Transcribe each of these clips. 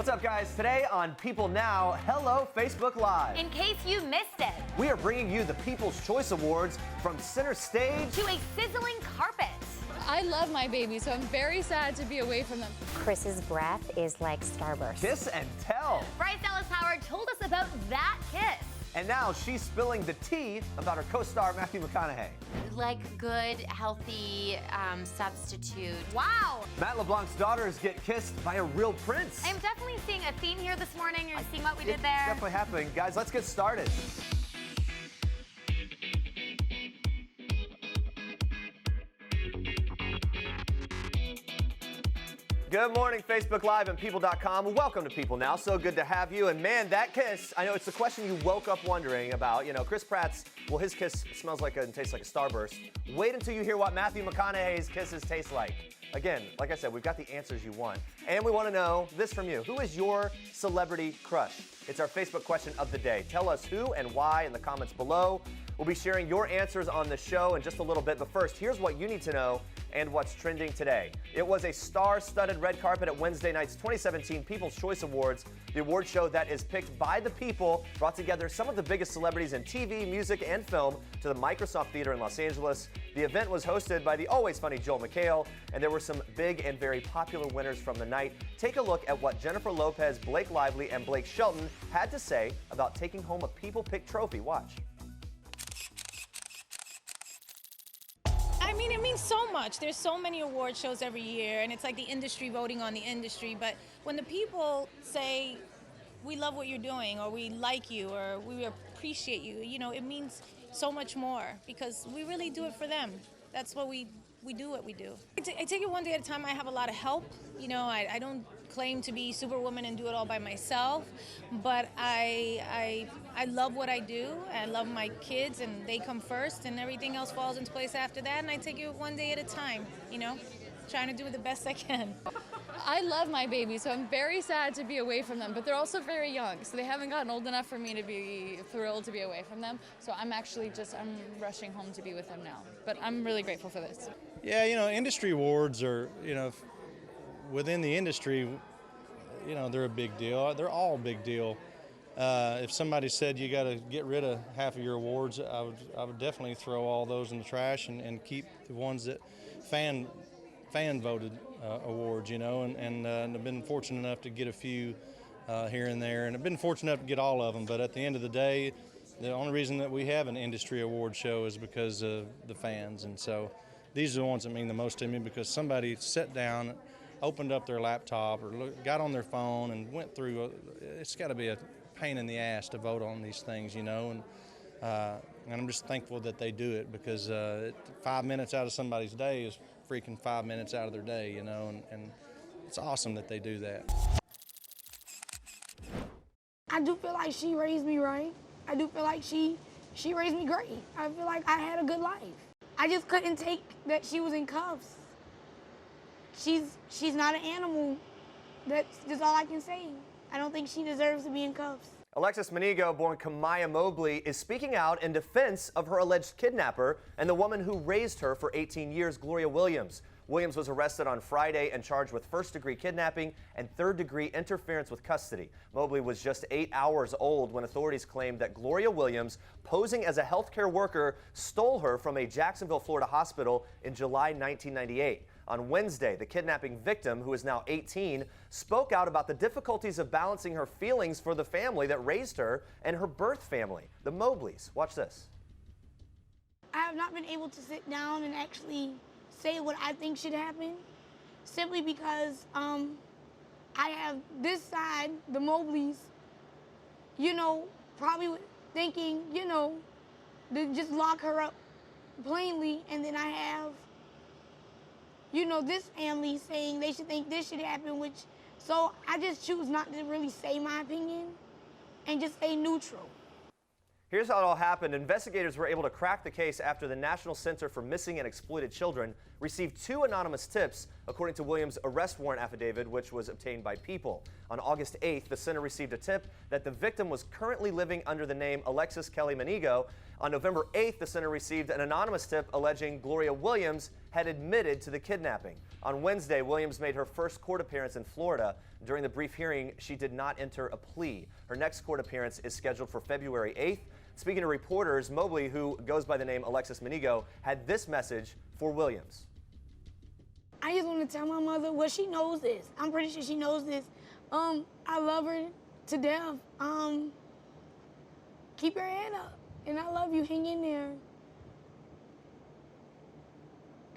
What's up, guys? Today on People Now, hello Facebook Live. In case you missed it, We are bringing you the People's Choice Awards from center stage to a sizzling carpet. I love my baby, so I'm very sad to be away from them. Chris's breath is like Starburst. Kiss and Tell. Bryce Dallas Howard told us about that kiss. And now she's spilling the tea about her co-star Matthew McConaughey. Like good, healthy substitute. Wow. Matt LeBlanc's daughters get kissed by a real prince. I'm definitely seeing a theme here this morning. You're seeing what we did It's there. definitely happening. Guys, let's get started. Good morning, Facebook Live and People.com. Welcome to People Now. So good to have you. And man, that kiss, I know it's the question you woke up wondering about. You know, Chris Pratt's, well, his kiss smells like and tastes like a Starburst. Wait until you hear what Matthew McConaughey's kisses taste like. Again, like I said, we've got the answers you want. And we want to know this from you. Who is your celebrity crush? It's our Facebook question of the day. Tell us who and why in the comments below. We'll be sharing your answers on the show in just a little bit. But first, here's what you need to know and what's trending today. It was a star-studded red carpet at Wednesday night's 2017 People's Choice Awards. The award show that is picked by the people brought together some of the biggest celebrities in TV, music, and film to the Microsoft Theater in Los Angeles. The event was hosted by the always funny Joel McHale, and there were some big and very popular winners from the night. Take a look at what Jennifer Lopez, Blake Lively, and Blake Shelton had to say about taking home a People Pick trophy. Watch. I mean, it means so much. There's so many award shows every year, and it's like the industry voting on the industry. But when the people say, we love what you're doing, or we like you, or we appreciate you, you know, it means so much more because we really do it for them. That's what we do what we do. I take it one day at a time. I have a lot of help. You know, I don't claim to be Superwoman and do it all by myself, but I love what I do. I love my kids, and they come first, and everything else falls into place after that, and I take it one day at a time, you know, trying to do it the best I can. I love my baby, so I'm very sad to be away from them, but they're also very young, so they haven't gotten old enough for me to be thrilled to be away from them. So I'm rushing home to be with them now, but I'm really grateful for this. Yeah, you know, industry awards are, you know, within the industry, you know, they're a big deal. They're all a big deal. If somebody said you got to get rid of half of your awards, I would definitely throw all those in the trash and keep the ones that fan voted awards, you know, and I've been fortunate enough to get a few here and there, and I've been fortunate enough to get all of them. But at the end of the day, the only reason that we have an industry award show is because of the fans, and so these are the ones that mean the most to me because somebody sat down, opened up their laptop or got on their phone and went through. It's got to be a pain in the ass to vote on these things, you know, and I'm just thankful that they do it because 5 minutes out of somebody's day is freaking 5 minutes out of their day, you know, and it's awesome that they do that. I do feel like she raised me right. I do feel like she raised me great. I feel like I had a good life. I just couldn't take that she was in cuffs. She's not an animal. That's just all I can say. I don't think she deserves to be in cuffs. Alexis Manigo, born Kamaya Mobley, is speaking out in defense of her alleged kidnapper and the woman who raised her for 18 years, Gloria Williams. Williams was arrested on Friday and charged with first-degree kidnapping and third-degree interference with custody. Mobley was just 8 hours old when authorities claimed that Gloria Williams, posing as a healthcare worker, stole her from a Jacksonville, Florida hospital in July 1998. On Wednesday, the kidnapping victim, who is now 18, spoke out about the difficulties of balancing her feelings for the family that raised her and her birth family, the Mobleys. Watch this. I have not been able to sit down and actually say what I think should happen, simply because I have this side, the Mobleys, you know, probably thinking, you know, to just lock her up plainly, and then I have, you know, this family saying they should think this should happen, which, so I just choose not to really say my opinion and just stay neutral. Here's how it all happened. Investigators were able to crack the case after the National Center for Missing and Exploited Children received 2 anonymous tips, according to Williams' arrest warrant affidavit, which was obtained by People. On August 8th, the center received a tip that the victim was currently living under the name Alexis Kelly Manigo. On November 8th, the center received an anonymous tip alleging Gloria Williams had admitted to the kidnapping. On Wednesday, Williams made her first court appearance in Florida. During the brief hearing, she did not enter a plea. Her next court appearance is scheduled for February 8th. Speaking to reporters, Mobley, who goes by the name Alexis Manigo, had this message for Williams. I just want to tell my mother, well, she knows this. I'm pretty sure she knows this. I love her to death. Keep your head up. And I love you. Hang in there.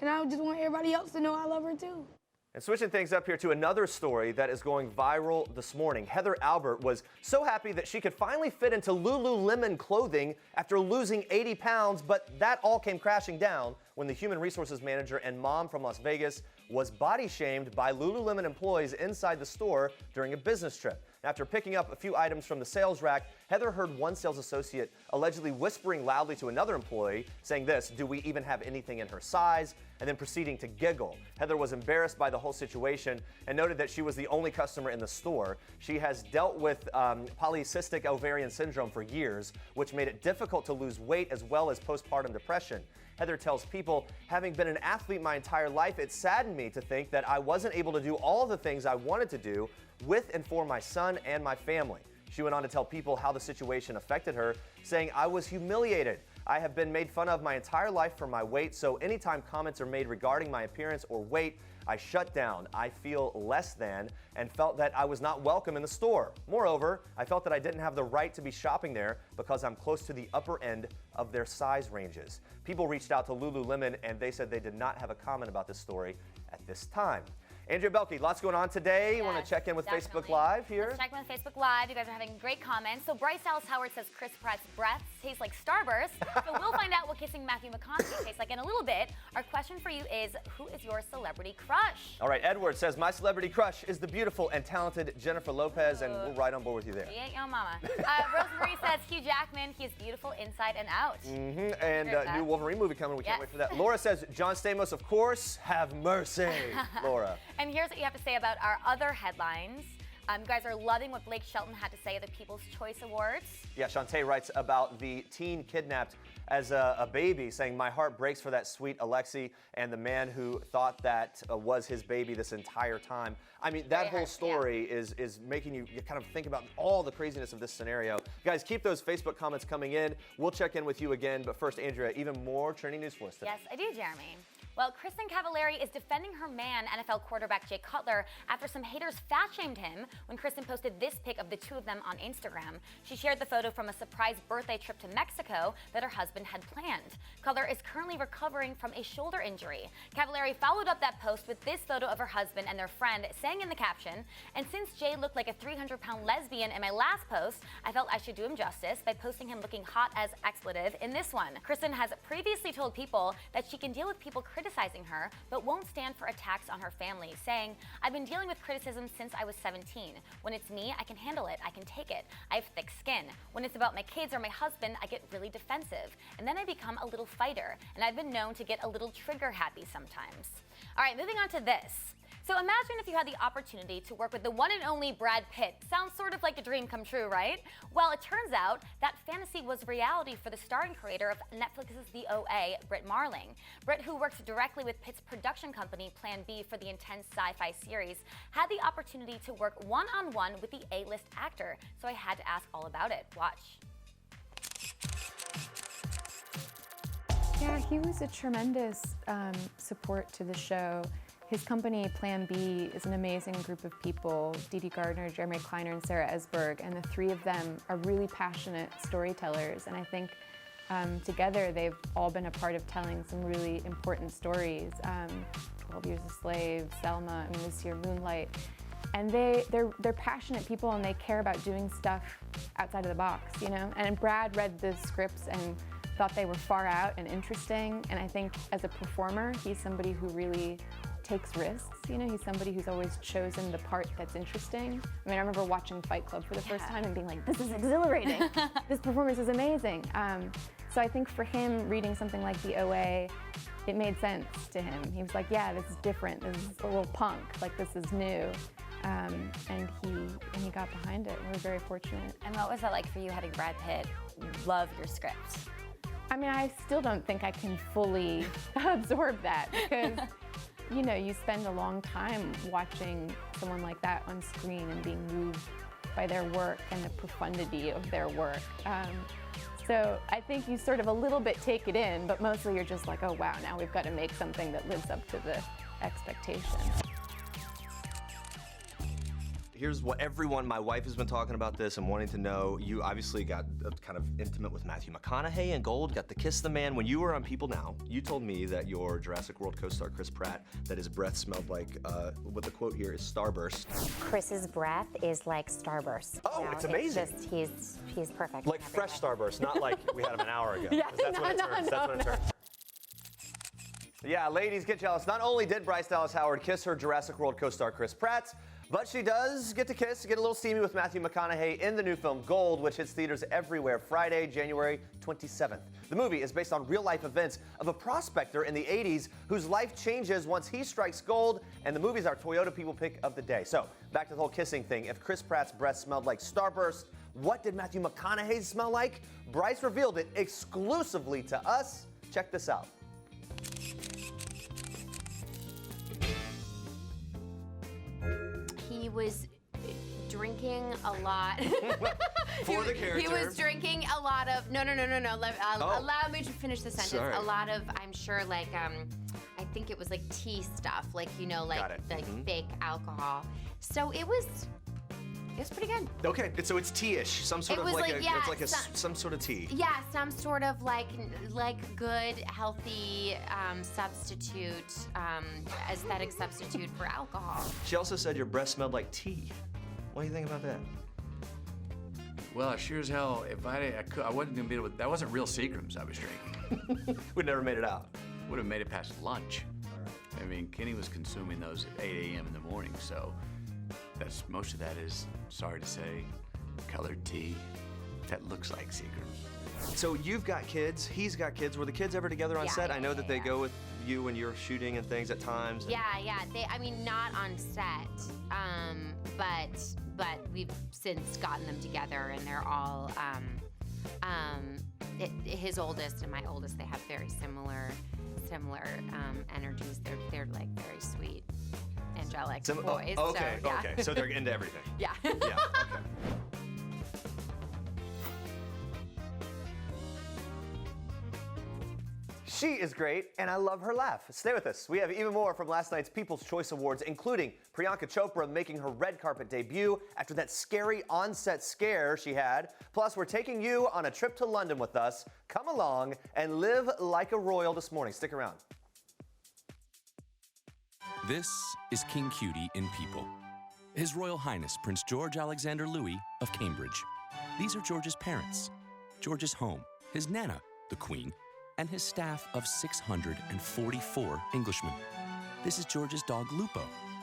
And I just want everybody else to know I love her too. And switching things up here to another story that is going viral this morning. Heather Albert was so happy that she could finally fit into Lululemon clothing after losing 80 pounds, but that all came crashing down when the human resources manager and mom from Las Vegas was body shamed by Lululemon employees inside the store during a business trip. After picking up a few items from the sales rack, Heather heard one sales associate allegedly whispering loudly to another employee, saying this, "Do we even have anything in her size?" and then proceeding to giggle. Heather was embarrassed by the whole situation and noted that she was the only customer in the store. She has dealt with polycystic ovarian syndrome for years, which made it difficult to lose weight as well as postpartum depression. Heather tells People, having been an athlete my entire life, it saddened me to think that I wasn't able to do all the things I wanted to do with and for my son and my family. She went on to tell People how the situation affected her, saying, "I was humiliated. I have been made fun of my entire life for my weight, so anytime comments are made regarding my appearance or weight, I shut down. I feel less than and felt that I was not welcome in the store. Moreover, I felt that I didn't have the right to be shopping there because I'm close to the upper end of their size ranges." People reached out to Lululemon and they said they did not have a comment about this story at this time. Andrea Boehlke, lots going on today. You want to check in with definitely. Facebook Live here? Let's check in with Facebook Live. You guys are having great comments. So Bryce Dallas Howard says Chris Pratt's breath tastes like Starburst. So we'll find out what kissing Matthew McConaughey tastes like in a little bit. Our question for you is, who is your celebrity crush? All right, Edward says, my celebrity crush is the beautiful and talented Jennifer Lopez, and we're right on board with you there. She ain't your mama. Rosemary says Hugh Jackman. He is beautiful inside and out. And new Wolverine movie coming. We can't wait for that. Laura says, John Stamos, of course. Have mercy, Laura. And here's what you have to say about our other headlines. You guys are loving what Blake Shelton had to say at the People's Choice Awards. Yeah, Shantae writes about the teen kidnapped as a baby, saying, my heart breaks for that sweet Alexi and the man who thought that was his baby this entire time. I mean, that whole story is making you kind of think about all the craziness of this scenario. Guys, keep those Facebook comments coming in. We'll check in with you again. But first, Andrea, even more trending news for us today. Yes, I do, Jeremy. Well, Kristen Cavallari is defending her man, NFL quarterback Jay Cutler, after some haters fat-shamed him when Kristen posted this pic of the two of them on Instagram. She shared the photo from a surprise birthday trip to Mexico that her husband had planned. Cutler is currently recovering from a shoulder injury. Cavallari followed up that post with this photo of her husband and their friend, saying in the caption, "And since Jay looked like a 300-pound lesbian in my last post, I felt I should do him justice by posting him looking hot as expletive in this one." Kristen has previously told People that she can deal with people criticizing her, but won't stand for attacks on her family, saying, "I've been dealing with criticism since I was 17. When it's me, I can handle it, I can take it. I have thick skin. When it's about my kids or my husband, I get really defensive. And then I become a little fighter, and I've been known to get a little trigger happy sometimes." All right, moving on to this. So imagine if you had the opportunity to work with the one and only Brad Pitt. Sounds sort of like a dream come true, right? Well, it turns out that fantasy was reality for the star and creator of Netflix's The OA, Britt Marling. Britt, who works directly with Pitt's production company, Plan B, for the intense sci-fi series, had the opportunity to work one-on-one with the A-list actor. So I had to ask all about it. Watch. Yeah, he was a tremendous support to the show. His company, Plan B, is an amazing group of people, Dee Gardner, Jeremy Kleiner, and Sarah Esberg, and the three of them are really passionate storytellers, and I think together they've all been a part of telling some really important stories. 12 Years a Slave, Selma, and this year Moonlight. And they're passionate people, and they care about doing stuff outside of the box, you know? And Brad read the scripts and thought they were far out and interesting, and I think as a performer, he's somebody who really takes risks, you know? He's somebody who's always chosen the part that's interesting. I mean, I remember watching Fight Club for the first time and being like, this is exhilarating. This performance is amazing. So I think for him, reading something like The OA, it made sense to him. He was like, yeah, this is different. This is a little punk. Like, this is new. And he got behind it. We're very fortunate. And what was that like for you having Brad Pitt love your script? I mean, I still don't think I can fully absorb that because, you know, you spend a long time watching someone like that on screen and being moved by their work and the profundity of their work. So I think you sort of a little bit take it in, but mostly you're just like, oh wow, now we've got to make something that lives up to the expectation. Here's what my wife has been talking about this and wanting to know. You obviously got kind of intimate with Matthew McConaughey in Gold, got to kiss the man. When you were on People Now, you told me that your Jurassic World co-star Chris Pratt, that his breath smelled like, what the quote here is Starburst. Chris's breath is like Starburst. Oh, you know, it's amazing. It's just, he's perfect. Like fresh Starburst, not like we had him an hour ago. Yeah, That's when it turns. That's when it turns. Yeah, ladies, get jealous. Not only did Bryce Dallas Howard kiss her Jurassic World co-star Chris Pratt, but she does get to get a little steamy with Matthew McConaughey in the new film Gold, which hits theaters everywhere Friday, January 27th. The movie is based on real-life events of a prospector in the 80s whose life changes once he strikes gold, and the movie's our Toyota People Pick of the day. So, back to the whole kissing thing. If Chris Pratt's breath smelled like Starburst, what did Matthew McConaughey's smell like? Bryce revealed it exclusively to us. Check this out. He was drinking a lot. For the character. He was drinking a lot of, no. Allow me to finish the sentence. Sorry. A lot of, I'm sure, like, I think it was like tea stuff, like, you know, like fake alcohol. So it was pretty good. Okay, so it's tea-ish, some sort of some sort of tea. Yeah, some sort of like good, healthy substitute, aesthetic substitute for alcohol. She also said your breath smelled like tea. What do you think about that? Well, I sure as hell, if I wasn't gonna be able to, that wasn't real Seagrams I was drinking. We never made it out. Would have made it past lunch. I mean, Kenny was consuming those at 8 a.m. in the morning, so most of that is, sorry to say, colored tea that looks like Seagrams. So you've got kids, he's got kids. Were the kids ever together on set? I know that they go with you when you're shooting and things at times. Yeah. I mean, not on set, but we've since gotten them together, and they're all, his oldest and my oldest, they have very similar energies. They're like very sweet, angelic boys. Okay. So they're into everything. Yeah. Yeah. Okay. She is great, and I love her laugh. Stay with us. We have even more from last night's People's Choice Awards, including Priyanka Chopra making her red carpet debut after that scary on-set scare she had. Plus, we're taking you on a trip to London with us. Come along and live like a royal this morning. Stick around. This is King Cutie in People. His Royal Highness Prince George Alexander Louis of Cambridge. These are George's parents, George's home, his Nana, the Queen, and his staff of 644 Englishmen. This is George's dog Lupo,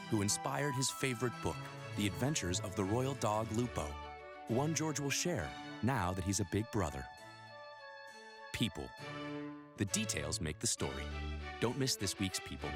who inspired his favorite book, The Adventures of the Royal Dog Lupo, one George will share now that he's a big brother. People. The details make the story. Don't miss this week's People.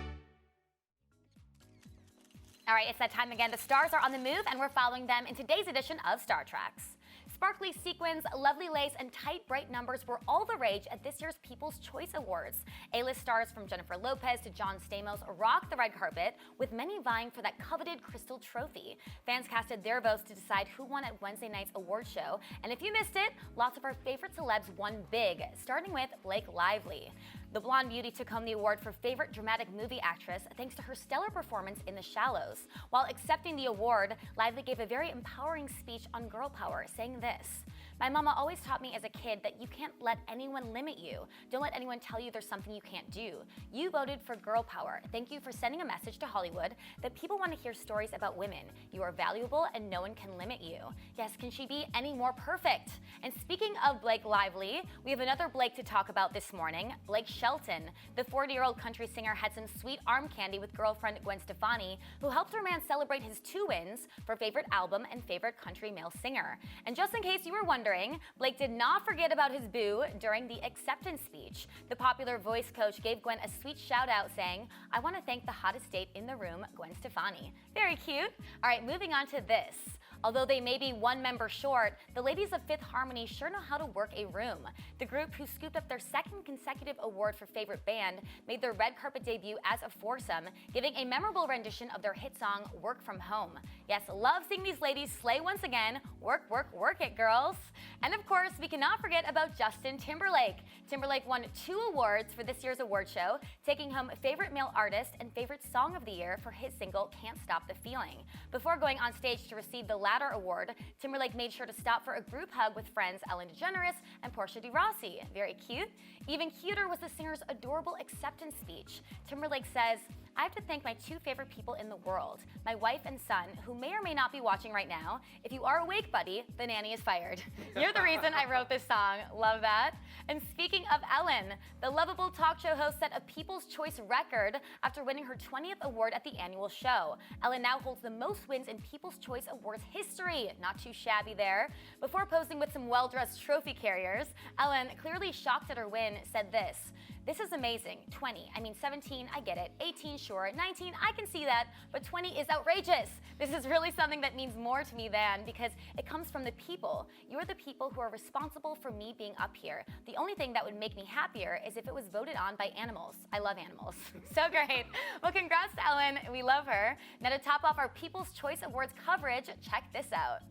All right, it's that time again. The stars are on the move, and we're following them in today's edition of Star Treks. Sparkly sequins, lovely lace, and tight, bright numbers were all the rage at this year's People's Choice Awards. A-list stars from Jennifer Lopez to John Stamos rocked the red carpet, with many vying for that coveted crystal trophy. Fans casted their votes to decide who won at Wednesday night's award show, and if you missed it, lots of our favorite celebs won big, starting with Blake Lively. The blonde beauty took home the award for Favorite Dramatic Movie Actress thanks to her stellar performance in The Shallows. While accepting the award, Lively gave a very empowering speech on girl power, saying this: "My mama always taught me as a kid that you can't let anyone limit you. Don't let anyone tell you there's something you can't do. You voted for girl power. Thank you for sending a message to Hollywood that people want to hear stories about women. You are valuable and no one can limit you." Yes, can she be any more perfect? And speaking of Blake Lively, we have another Blake to talk about this morning, Blake Shelton. The 40-year-old country singer had some sweet arm candy with girlfriend Gwen Stefani, who helped her man celebrate his 2 wins for Favorite Album and Favorite Country Male Singer. And just in case you were wondering, wondering, Blake did not forget about his boo during the acceptance speech. The popular voice coach gave Gwen a sweet shout out saying, "I want to thank the hottest date in the room, Gwen Stefani." Very cute. All right, moving on to this. Although they may be one member short, the ladies of Fifth Harmony sure know how to work a room. The group, who scooped up their second consecutive award for favorite band, made their red carpet debut as a foursome, giving a memorable rendition of their hit song, Work From Home. Yes, love seeing these ladies slay once again. Work, work, work it, girls. And of course, we cannot forget about Justin Timberlake. Timberlake won 2 awards for this year's award show, taking home Favorite Male Artist and Favorite Song of the Year for his single, Can't Stop the Feeling. Before going on stage to receive the latter award, Timberlake made sure to stop for a group hug with friends Ellen DeGeneres and Portia de Rossi. Very cute. Even cuter was the singer's adorable acceptance speech. Timberlake says, "I have to thank my 2 favorite people in the world, my wife and son, who may or may not be watching right now. If you are awake, buddy, the nanny is fired. You're the reason I wrote this song." Love that. And speaking of Ellen, the lovable talk show host set a People's Choice record after winning her 20th award at the annual show. Ellen now holds the most wins in People's Choice Awards history. Not too shabby there. Before posing with some well-dressed trophy carriers, Ellen, clearly shocked at her win, said this: "This is amazing. 20. I mean, 17, I get it. 18, sure. 19, I can see that. But 20 is outrageous. This is really something that means more to me than, because it comes from the people. You're the people who are responsible for me being up here. The only thing that would make me happier is if it was voted on by animals. I love animals." So great. Well, congrats to Ellen. We love her. Now, to top off our People's Choice Awards coverage, check this out.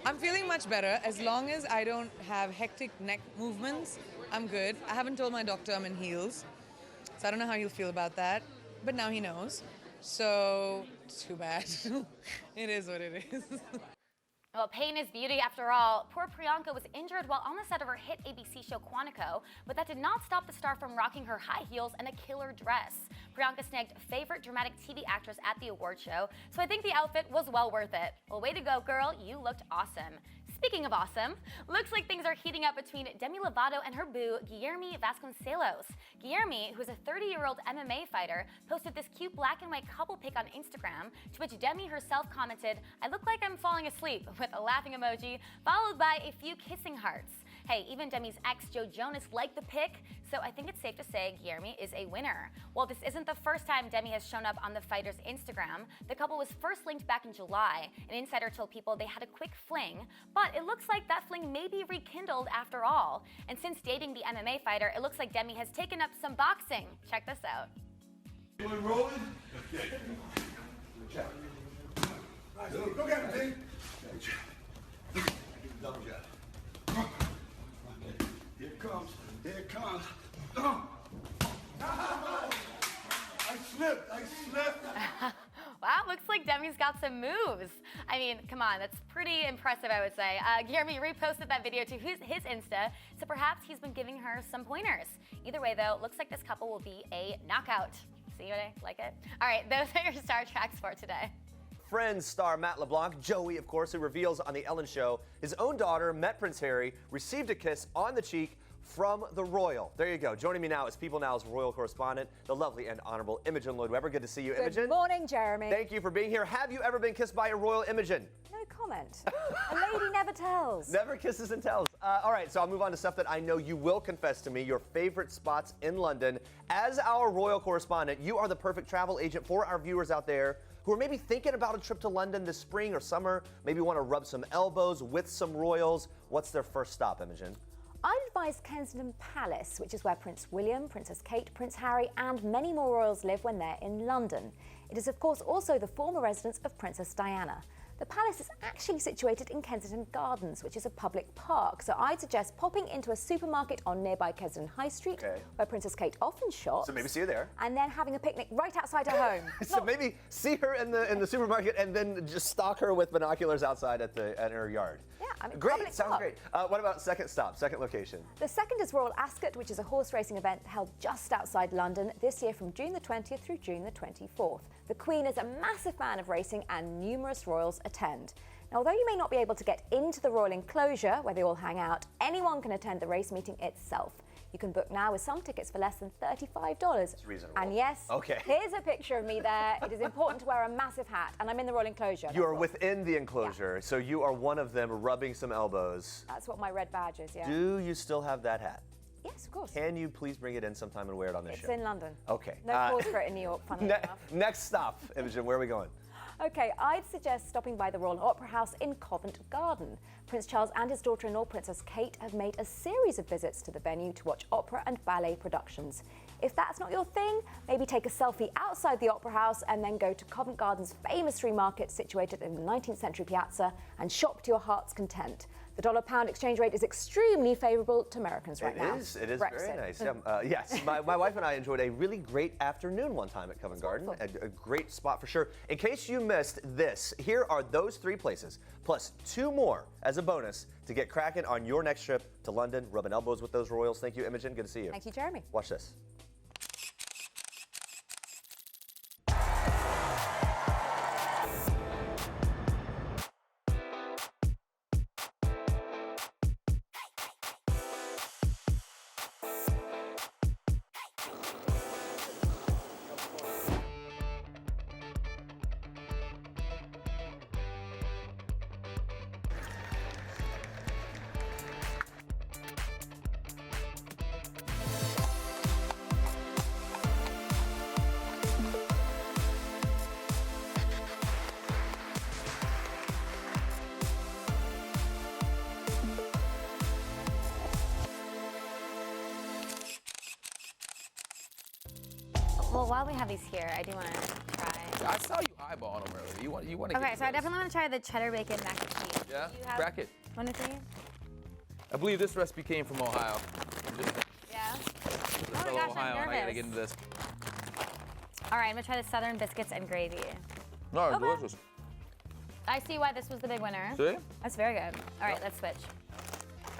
I'm feeling much better. As long as I don't have hectic neck movements, I'm good. I haven't told my doctor I'm in heels, so I don't know how he'll feel about that, but now he knows. So, too bad. It is what it is. Well, pain is beauty after all. Poor Priyanka was injured while on the set of her hit ABC show Quantico, but that did not stop the star from rocking her high heels and a killer dress. Priyanka snagged favorite dramatic TV actress at the award show, so I think the outfit was well worth it. Well, way to go, girl. You looked awesome. Speaking of awesome, looks like things are heating up between Demi Lovato and her boo, Guilherme Vasconcelos. Guilherme, who is a 30-year-old MMA fighter, posted this cute black and white couple pic on Instagram, to which Demi herself commented, "I look like I'm falling asleep," with a laughing emoji, followed by a few kissing hearts. Hey, even Demi's ex, Joe Jonas, liked the pic, so I think it's safe to say Guilherme is a winner. Well, this isn't the first time Demi has shown up on the fighter's Instagram. The couple was first linked back in July. An insider told People they had a quick fling, but it looks like that fling may be rekindled after all. And since dating the MMA fighter, it looks like Demi has taken up some boxing. Check this out. You rolling? Okay. Check. Nice. Go get him, T. Double jab. Here it comes. Here it comes. I slipped. Wow, looks like Demi's got some moves. I mean, come on, that's pretty impressive, I would say. Guilherme reposted that video to his Insta, so perhaps he's been giving her some pointers. Either way, though, looks like this couple will be a knockout. See what I like it? All right, those are your Star Tracks for today. Friends star Matt LeBlanc, Joey, of course, who reveals on The Ellen Show his own daughter met Prince Harry, received a kiss on the cheek from the royal. There you go. Joining me now is People Now's royal correspondent, the lovely and honorable Imogen Lloyd-Webber. Good to see you, Imogen. Good morning, Jeremy. Thank you for being here. Have you ever been kissed by a royal, Imogen? No comment. A lady never tells. Never kisses and tells. All right, so I'll move on to stuff that I know you will confess to me, your favorite spots in London. As our royal correspondent, you are the perfect travel agent for our viewers out there who are maybe thinking about a trip to London this spring or summer, maybe want to rub some elbows with some royals. What's their first stop, Imogen? I'd advise Kensington Palace, which is where Prince William, Princess Kate, Prince Harry and many more royals live when they're in London. It is of course also the former residence of Princess Diana. The palace is actually situated in Kensington Gardens, which is a public park, so I'd suggest popping into a supermarket on nearby Kensington High Street, where Princess Kate often shops. So maybe see her there. And then having a picnic right outside her home. So maybe see her in the supermarket and then just stalk her with binoculars outside at her yard. Yeah, I mean, great, sounds great. What about second stop, second location? The second is Royal Ascot, which is a horse racing event held just outside London this year from June the 20th through June the 24th. The Queen is a massive fan of racing and numerous royals attend. Now, although you may not be able to get into the royal enclosure where they all hang out, anyone can attend the race meeting itself. You can book now with some tickets for less than $35. It's reasonable. And yes, okay. Here's a picture of me there. It is important to wear a massive hat, and I'm in the royal enclosure. You are within the enclosure, so you are one of them rubbing some elbows. That's what my red badge is, yeah. Do you still have that hat? Yes, of course. Can you please bring it in sometime and wear it on this show? It's in London. Okay. No cause for it in New York, funnily enough. Next stop, Imogen, where are we going? Okay, I'd suggest stopping by the Royal Opera House in Covent Garden. Prince Charles and his daughter-in-law, Princess Kate, have made a series of visits to the venue to watch opera and ballet productions. If that's not your thing, maybe take a selfie outside the Opera House and then go to Covent Garden's famous free market situated in the 19th century piazza and shop to your heart's content. The dollar-pound exchange rate is extremely favourable to Americans right now. It is very nice. Yes, my wife and I enjoyed a really great afternoon one time at Covent Garden. A great spot for sure. In case you missed this, here are those 3 places, plus 2 more as a bonus to get cracking on your next trip to London, rubbing elbows with those royals. Thank you, Imogen. Good to see you. Thank you, Jeremy. Watch this. Well, while we have these here, I do want to try. I saw you eyeballing them earlier. You want to Okay, so I definitely want to try the cheddar bacon mac and cheese. Yeah? Do you have Crack it. 1 to 3? I believe this recipe came from Ohio. Yeah. Fellow gosh, I'm Ohio, and I gotta nervous. get into this. All right, I'm gonna try the southern biscuits and gravy. No, it's delicious. I see why this was the big winner. See? That's very good. All right, let's switch.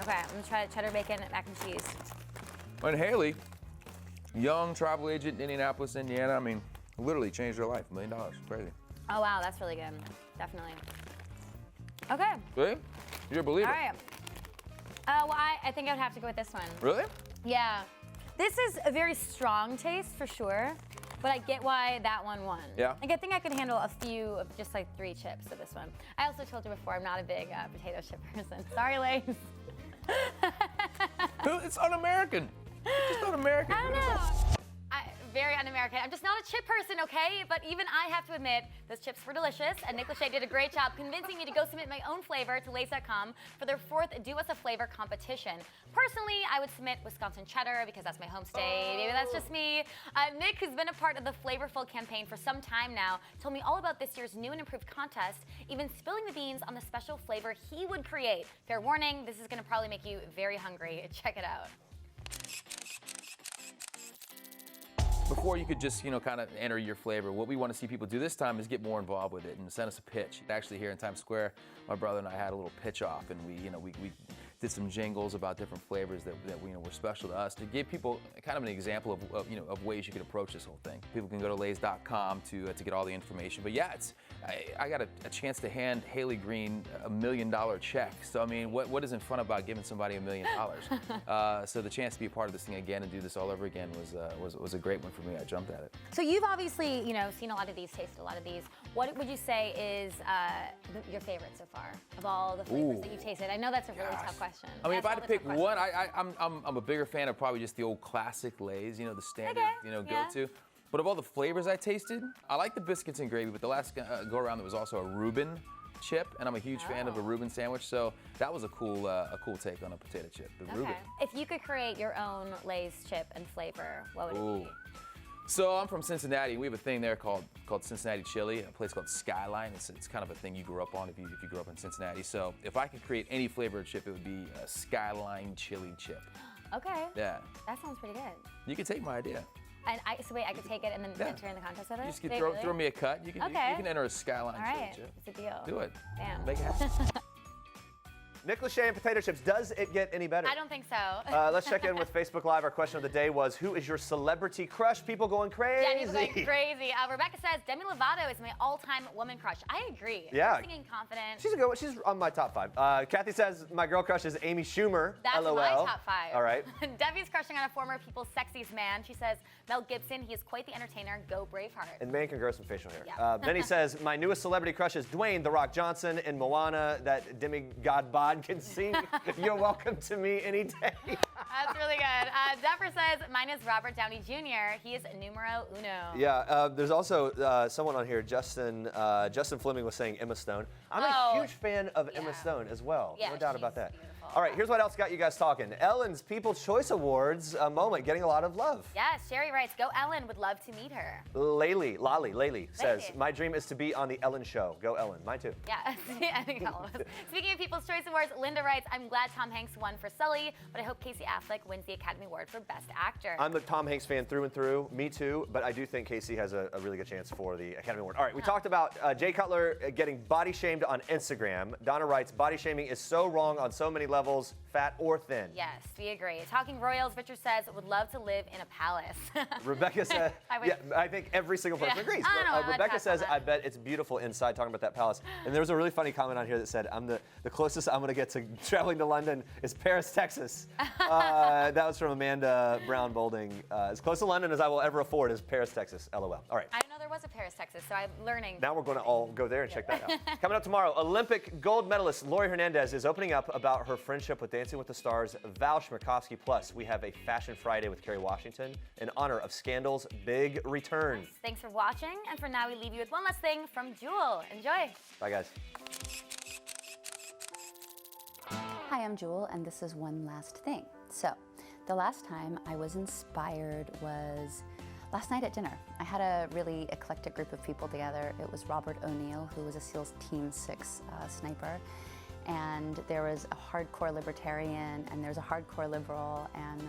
Okay, I'm gonna try the cheddar bacon mac and cheese. And Haley, young travel agent in Indianapolis, Indiana, I mean, literally changed her life. $1 million. Crazy. Oh wow, that's really good. Definitely. Okay. See? You're a believer. All right. Well, I think I would have to go with this one. Really? Yeah. This is a very strong taste for sure, but I get why that one won. Yeah. Like, I think I could handle a few of just like 3 chips of this one. I also told you before I'm not a big potato chip person. Sorry, Lace. It's un-American. It's just un-American. I don't know. Very un-American. I'm just not a chip person, okay? But even I have to admit, those chips were delicious, and Nick Lachey did a great job convincing me to go submit my own flavor to Lace.com for their 4th Do Us a Flavor competition. Personally, I would submit Wisconsin cheddar because that's my home state. Maybe that's just me. Nick, who's been a part of the Flavorful campaign for some time now, told me all about this year's new and improved contest, even spilling the beans on the special flavor he would create. Fair warning, this is gonna probably make you very hungry. Check it out. Before you could just, kind of enter your flavor, what we want to see people do this time is get more involved with it and send us a pitch. Actually, here in Times Square, my brother and I had a little pitch off, and we did some jingles about different flavors that were special to us to give people kind of an example of ways you could approach this whole thing. People can go to Lays.com to get all the information. But yeah, I got a chance to hand Haley Green $1 million check. So I mean, what isn't fun about giving somebody $1 million? So the chance to be a part of this thing again and do this all over again was a great one for me. I jumped at it. So you've obviously, seen a lot of these, tasted a lot of these. What would you say is your favorite so far of all the flavors that you've tasted? I know that's a really tough question. I mean, if I had to pick one, I'm a bigger fan of probably just the old classic Lay's, the standard, go-to. But of all the flavors I tasted, I like the biscuits and gravy, but the last go-around there was also a Reuben chip, and I'm a huge fan of a Reuben sandwich, so that was a cool take on a potato chip, the Reuben. If you could create your own Lay's chip and flavor, what would it be? So I'm from Cincinnati. We have a thing there called Cincinnati Chili, a place called Skyline. It's kind of a thing you grew up on if you grew up in Cincinnati. So if I could create any flavored chip, it would be a Skyline Chili chip. Okay. Yeah. That sounds pretty good. You can take my idea. And I could take it and then enter in the contest with it? You just throw me a cut. You can enter a Skyline Chili chip. It's a deal. Do it. Damn. Make it happen. Nick Lachey and potato chips. Does it get any better? I don't think so. Let's check in with Facebook Live. Our question of the day was, who is your celebrity crush? People going crazy. Yeah, people going crazy. Rebecca says, Demi Lovato is my all-time woman crush. I agree. Yeah. Her singing confident. She's a good one. She's on my top 5. Kathy says, my girl crush is Amy Schumer. That's LOL. my top 5. All right. Debbie's crushing on a former People's Sexiest man. She says, Mel Gibson. He is quite the entertainer. Go Braveheart. And man can grow some facial hair. Yeah. Benny says, my newest celebrity crush is Dwayne The Rock Johnson in Moana. That demigod bod can sing. You're welcome to me any day. That's really good. Deborah says, mine is Robert Downey Jr. He is numero uno. Yeah, there's also someone on here, Justin Fleming was saying Emma Stone. I'm a huge fan of Emma Stone as well. Yeah, no doubt about that. Beautiful. All right, here's what else got you guys talking. Ellen's People's Choice Awards moment getting a lot of love. Yes, Sherry writes, go Ellen, would love to meet her. Lali says, my dream is to be on the Ellen Show. Go Ellen. Mine too. Yeah, I think all of us. Speaking of People's Choice Awards, Linda writes, I'm glad Tom Hanks won for Sully, but I hope Casey Affleck wins the Academy Award for Best Actor. I'm a Tom Hanks fan through and through. Me too, but I do think Casey has a really good chance for the Academy Award. All right, we talked about Jay Cutler getting body shamed on Instagram. Donna writes, body shaming is so wrong on so many levels, fat or thin. Yes, we agree. Talking Royals, Richard says, would love to live in a palace. Rebecca said, I think every single person agrees. Rebecca says, I bet it's beautiful inside, talking about that palace. And there was a really funny comment on here that said, the closest I'm going to get to traveling to London is Paris, Texas. That was from Amanda Brown Bolding. As close to London as I will ever afford is Paris, Texas. LOL. All right. I didn't know there was a Paris, Texas, so I'm learning. Now we're going to all go there and check that out. Coming up tomorrow, Olympic gold medalist Lorie Hernandez is opening up about her friendship with Dancing with the Stars Val Schmirkovsky. Plus, we have a Fashion Friday with Kerry Washington in honor of Scandal's big return. Yes, thanks for watching, and for now we leave you with one last thing from Jewel. Enjoy. Bye, guys. Hi, I'm Jewel, and this is one last thing. So, the last time I was inspired was last night at dinner. I had a really eclectic group of people together. It was Robert O'Neill, who was a SEALs Team 6 sniper, and there was a hardcore libertarian, and there's a hardcore liberal, and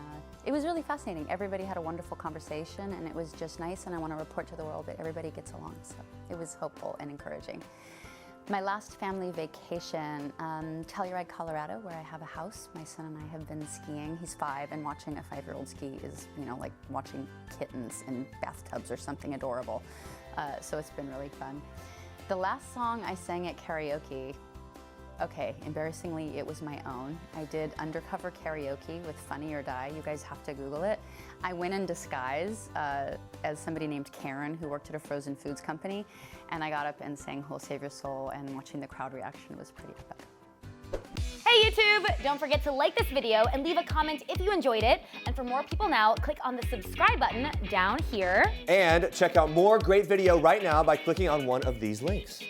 it was really fascinating. Everybody had a wonderful conversation, and it was just nice, and I want to report to the world that everybody gets along, so it was hopeful and encouraging. My last family vacation, Telluride, Colorado, where I have a house. My son and I have been skiing. He's 5, and watching a 5-year-old ski is, like watching kittens in bathtubs or something adorable. So it's been really fun. The last song I sang at karaoke, okay, embarrassingly, it was my own. I did undercover karaoke with Funny or Die. You guys have to Google it. I went in disguise as somebody named Karen who worked at a frozen foods company, and I got up and sang Who'll Save Your Soul, and watching the crowd reaction was pretty fun. Hey YouTube! Don't forget to like this video and leave a comment if you enjoyed it. And for more People Now, click on the subscribe button down here. And check out more great video right now by clicking on one of these links.